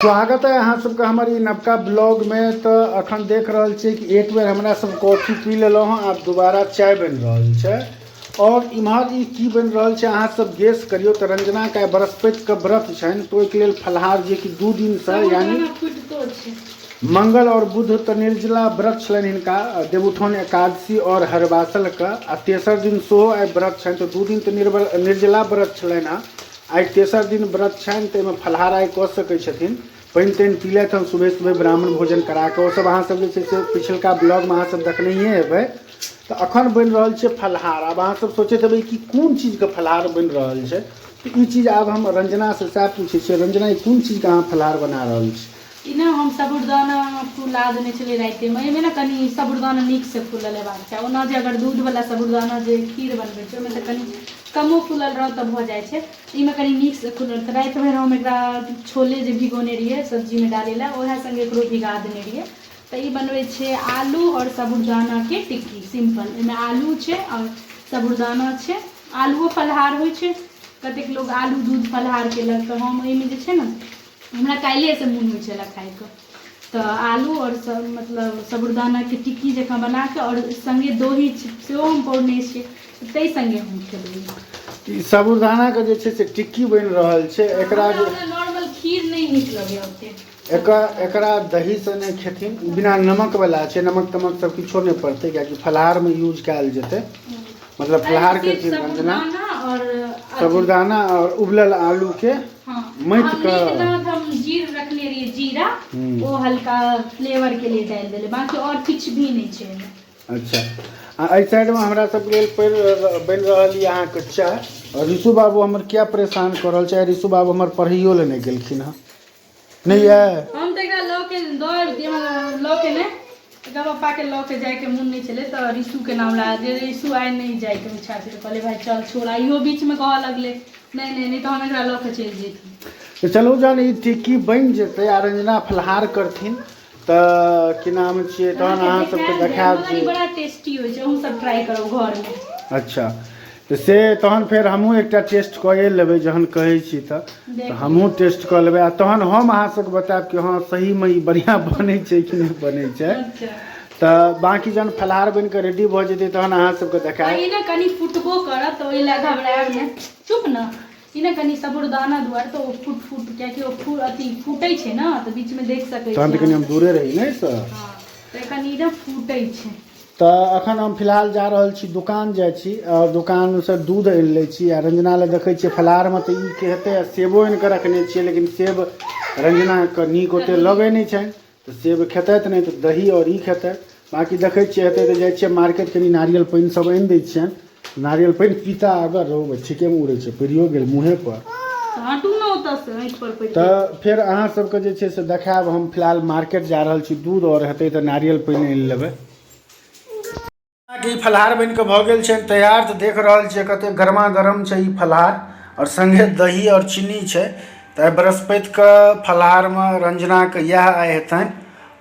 स्वागत है अहाँ सबके हमर ई नवका ब्लॉग में। तो अखन देख रहल छी कि एक बेर हमरा सब कॉफी पी लेलहुँ हँ, आब दोबारा चाय बनि रहल छै। और इम्हर ई की बनि रहल छै अहाँ सब गेस करियो। तो रंजना के बृहस्पति के व्रत छनि, तो ओहिके लेल फलाहार जे कि 2 दिन से यानी मंगल और बुध तो निर्जला व्रत छलनि हिनका, देवउठान एकादशी और हरवासल का। आ तेसर दिन सेहो आइ व्रत छनि, तो 2 दिन तो निर्जला व्रत छलनि हँ। आई तेसर दिन व्रत छनि, तो फलाहार आई कऽ सकै छथिन। पानि तानि पीलथि हम सुबह सुबह ब्राह्मण भोजन करा के। ओ सब अहाँ सब जे छै से पिछलका ब्लॉग में अहाँ सब देखनहिए हेबै। तो अखन बनि रहल छै फलाहार। आब अहाँ सब सोचैत हेबै कि कोन चीज के फलाहार बनि रहल छै। तो ई चीज आब हम रंजना से सएह पूछै छियै, रंजना ई कोन चीज के अहाँ फलाहार बना रहल छी? हम साबुरदाना फूला देने छलिए राति में। एहिमे कनी साबुरदाना नीक से फूलल हेबाक चाही। ओना जे अगर दूध वाला साबुरदाना जे खीर बनबै छै ओहिमे तऽ कनी कमो फूलल रह तऽ भऽ जाइ छै। इमे कनी नीक से फूलल। तऽ राति में हम एकरा छोले जे भिगोने रहिए सब्जी में डाले ला, ओहे संगे एकरो भिगा देने रहिए। तो ये बनबै छै आलू और साबुरदाना के टिक्की सिंपल। एहिमे आलू छै और साबुरदाना छै। आलूओ फलाहार होइ छै, कतेक लोग आलू दूध फलाहार केलक। तऽ हम एहिमे जे छै ने, हमरा काल्हिए से मोन होइ छलै खाइके। तो आलू और मतलब साबुरदाना के टिक्की जकाँ बना के और संगे दही सेहो हम पौरने छियै, ताहि संगे हम खेबै। साबुरदाना के जे छै से टिक्की बनि रहल छै। एकरा नॉर्मल खीर नहीं नीक लगैए ओते। एकरा दही से नहीं खेथिन, बिना नमक वाला छै। नमक तमक सब किछो नहीं पड़तै, कियाकि फलाहार में यूज कयल जेतै। मतलब फलाहार के साबुरदाना और उबलल आलू के मथ के हम जीर रखने रहिए, जीरा वो हल्का फ्लेवर के लिए डाल देले, बाकी और कुछ भी नहीं छै। अच्छा, एहि साइड में हमरा सब लेल बनि रहल यऽ अहाँके चाय। और ऋषु बाबू हमर क्या परेशान कर रहल छै। ऋषु बाबू हमर पढ़ैयो ले नहीं गेलखिन हँ, नहीं है। हम तो एकरा लऽ के दौड़ लऽ के ने एकरा पप्पा के लऽ के जाए के मन नहीं चले। तो ऋषु के नाम ला जे ऋषु आइ नहीं जाए के इच्छा छै। तो कहले भाई चल छोड़। इहो बीच में कह लगले नहीं तो हम एकरा लऽ के चल जेती। तो चलू जान ई टिक्की बन जेतै आ रंजना फलाहार करथिन तो की नाम छियै, तहन अहाँ सबके देखायब जे बड़ा टेस्टी होइ छै। अहूँ सब ट्राई करू घर में। अच्छा, तो से तहन फिर हमहूँ एकटा टेस्ट कए लेबै जहन कहै छी। तो हमहूँ टेस्ट कऽ लेबै आ तहन हम अहाँ सबके बतायब कि हाँ सही में ई बढ़िया बनै छै कि नहीं बनै छै। तो बाकी जहन फलाहार बन के रेडी भऽ जेतै तहन अहाँ सबके देखायब। ई ना कनी फुटबो करत तो ओइ ला घबराएब ने, चुप ना। ई ना कनी साबुरदाना दुआर तो फुट कियाकि ओ अथी फूटै छै ना, तो बीच में देख सकै छी। तहन तऽ कनी हम दूरे रही नहीं सर। हां तो कनी इधर फूटै छै। तो अखन हम फिलहाल जा रहल छी दुकान जाइ छी और दुकान से दूध आनि लै छी। आ रंजना ले देखै छियै फलाहार में तो ई के हेतै, सेबो आनि के रखने छियै, लेकिन सेब रंजना के नीक ओते लगै नहीं छनि। तो सेब खेतैथ नहीं तो दही और ई खेतैथ। बाकी देखै छियै हेतै तो जाइ छियै मार्केट, कनी नारियल पानि सब आनि दै छियनि। नारियल पानि पीता अगर रहबै ठीके में उड़ै छै, पड़ियो गेल मुँहे पर। तो फिर अहाँ सबके जे छै से देखायब। हम फिलहाल मार्केट जा रहल छी, दूध और हेतै तो नारियल पानि आनि लेबै। फलाहार बन के भऽ गेल छै तैयार। तो देख रहल छियै कते गरमा गरम छै ई फलाहार, और संगे दही और चीनी छै। तो बृहस्पति के फलाहार में रंजना के यह आइ हेतनि,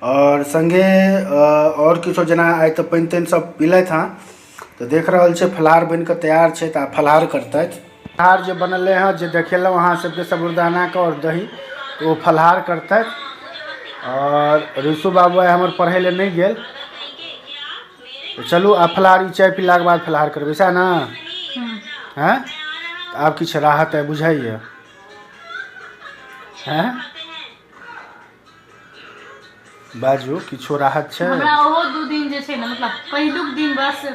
और संगे और किछो जेना आइ तो पानि तानि सब पीलथि हँ। तो देख रहल छै फलाहार बन के तैयार छै, तो फलाहार करतथि। फलाहार जे बनले हैं जे देखेलहुँ अहाँ सबके साबुरदाना के और दही, तो वो फलाहार करतथि। और ऋषु बाबू आइ हमर पढ़ै ले नहीं गेल। तो चलू आ फलाहार चाय पीला के बाद फलाहार करबै सएह ना हैं। आब किछु राहत है बुझाइए हैं, बाजू किछो राहत छै? हमरा ओहो 2 दिन जे छै ना, मतलब पहिलुक दिन बस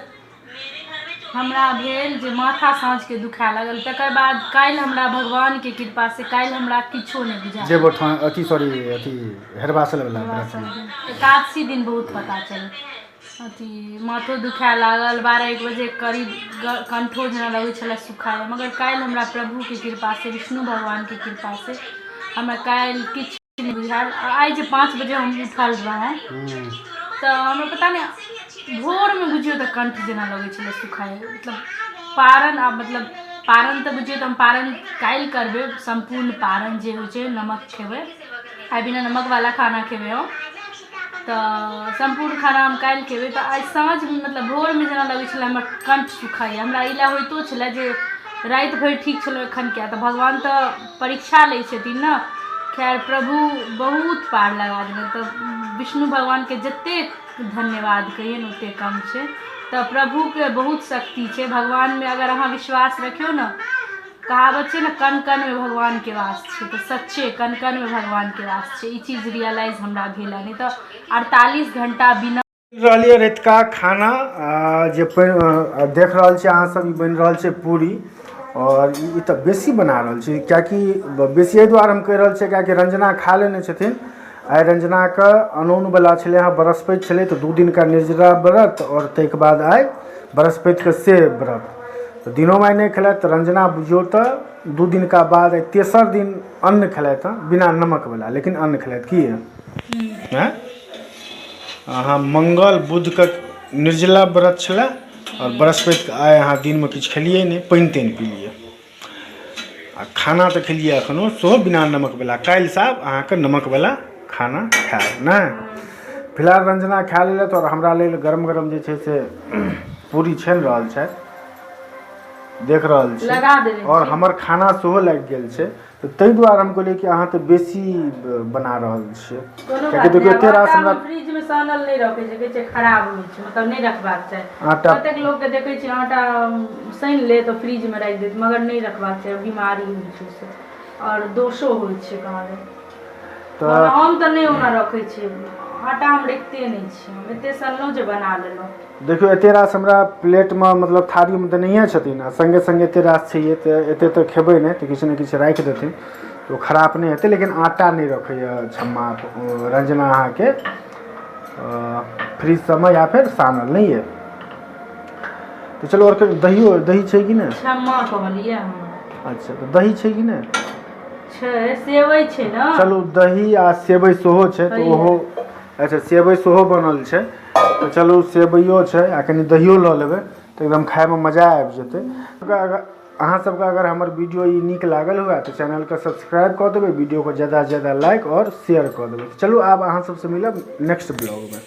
हमरा भेल जे माथा साँझ के दुखाए लागल। तकर बाद काल्हि हमरा भगवान के कृपा से काल्हि हमरा किछो नहीं बुझायल। जे बोठान अथी सॉरी अथी हेरबासल वाला एकादशी दिन बहुत पता चल अथी माथो दुखाए लागल। 12-1 बजे करीब कंठो जेना लगै छलै सुखाए। मगर काल्हि हमरा प्रभु के कृपा से, विष्णु भगवान के कृपा से हमरा काल्हि किछु नहीं बुझायल। आइ जे 5 बजे हम उठल रहौं तो हमरा पता नहीं भोर में बुझियो तो कंठ जेना लगै छलै सुखाए। मतलब पारण आ मतलब पारण तो बुझियो तो हम पारण काल्हि करबै। संपूर्ण पारण जे होइ छै, नमक खेबै, आइ बिना नमक वाला खाना खेबै हम। तो संपूर्ण खाना हम काल्हि खेबै। तो आइ साँझ मतलब भोर में जेना लगै छलै हमर कंठ सुखाइए। हमरा ई ला होइतो छलै जे राति भरि ठीक छलौ, एखन किया? तो भगवान तो परीक्षा लै छथिन ना। खैर प्रभु बहुत पार लगा देने तो विष्णु भगवान के जते धन्यवाद कहिए न ओते कम छै। तो प्रभु के बहुत शक्ति छै भगवान में, अगर अहाँ विश्वास रखियो न, कहावत छै न कण कण में भगवान के वास छै, तो सच्चे कण कण में भगवान के वास छै। ई चीज रियलाइज हमरा भेल, नहीं तो 48 घंटा बिना रहलिए रातिका खाना जे देख रहल छी अहाँ सब, ई बनि रहल छै पूरी, और ई तऽ बेसी बना रहल छी, कियाकि बेसी एहि दुआरे हम कहि रहल छियै कियाकि रंजना खा लेने छथिन। आइ रंजनाके अनोनवला छलै, यहाँ बृहस्पति छलै तऽ 2 दिन का निर्जला व्रत, और ताहिके बाद आइ बृहस्पतिके से व्रत, तऽ दिनोमे आइ नहि खेलथि। तऽ रंजना बुझियौ तऽ 2 दिन का बाद आइ तेसर दिन अन्न खेलथि हँ, बिना नमकवला, लेकिन अन्न खेलथि। की है अहाँ मंगल बुधके निर्जला व्रत छलै, और बृहस्पतिके आइ अहाँ दिनमे किछु खेलिए नहीं, पानि तानि पिलिए, आ खाना तऽ खेलिए एखनो सेहो बिना नमकवला। काल्हिसँ अहाँके नमकवला खाना खाएब नहि। फिलहाल रंजना खा लेलथि, और हमरा लेल गरम गरम जे छै से पूरी छानि रहल छथि, देख रहल छी, और हमर खाना सेहो लागि गेल छै। तो ताहि दुआरे हम कहलिए कि अहाँ तऽ बेसी बना रहल छियै, कियाकि देखियौ एते रास हमरा फ्रिज में सानल नहीं रखे छै, कहै छै खराब होइ छै, मतलब नहीं रखबाक चाही। आटा कतेक लोग के देखै छी आटा सान ले तो फ्रिज में राखि देत, मगर नहीं रखबाक चाही, बीमारी होइ छै से, और दोषो होइ छै कहाँ तो हम तऽ नहीं ओना रखै छी आटा, हम रखते नहीं छी, हम एते सनलहुँ जे बना लेलहुँ। देखियो एते रास हमरा प्लेट में मतलब थारी में तऽ नहिए छथिन, आ संगे संगे एते रास छैहे, तऽ एते तऽ खेबै नहीं, तऽ किछु ने किछु राखि देथिन तो खराब नहीं हेतै। लेकिन आटा नहीं रखैए छम्मा रंजना अहाँके फ्रिज सबमे, या फिर सानल नहीं है। तो चलो, और दही छै कि नहीं? छम्मा कहलिए हम। अच्छा, तो दही छै कि नहीं? छै, सेवई छै ना। चलू दही आ सेवई सेहो छै, तो ओहो अच्छा सेवई सेहो बनल छै, तो चलू सेवइयो छै आ कनि दहियो लऽ लेबै, तऽ एकदम खाइमे मजा आबि जेतै। अहाँ सबके अगर हमर वीडियो ई नीक लागल हुए तऽ चैनलके सब्सक्राइब कऽ देबै, वीडियो को ज़्यादा से ज़्यादा लाइक और शेयर कऽ देबै। चलू आब अहाँ सबसँ मिलब नेक्स्ट ब्लॉगमे।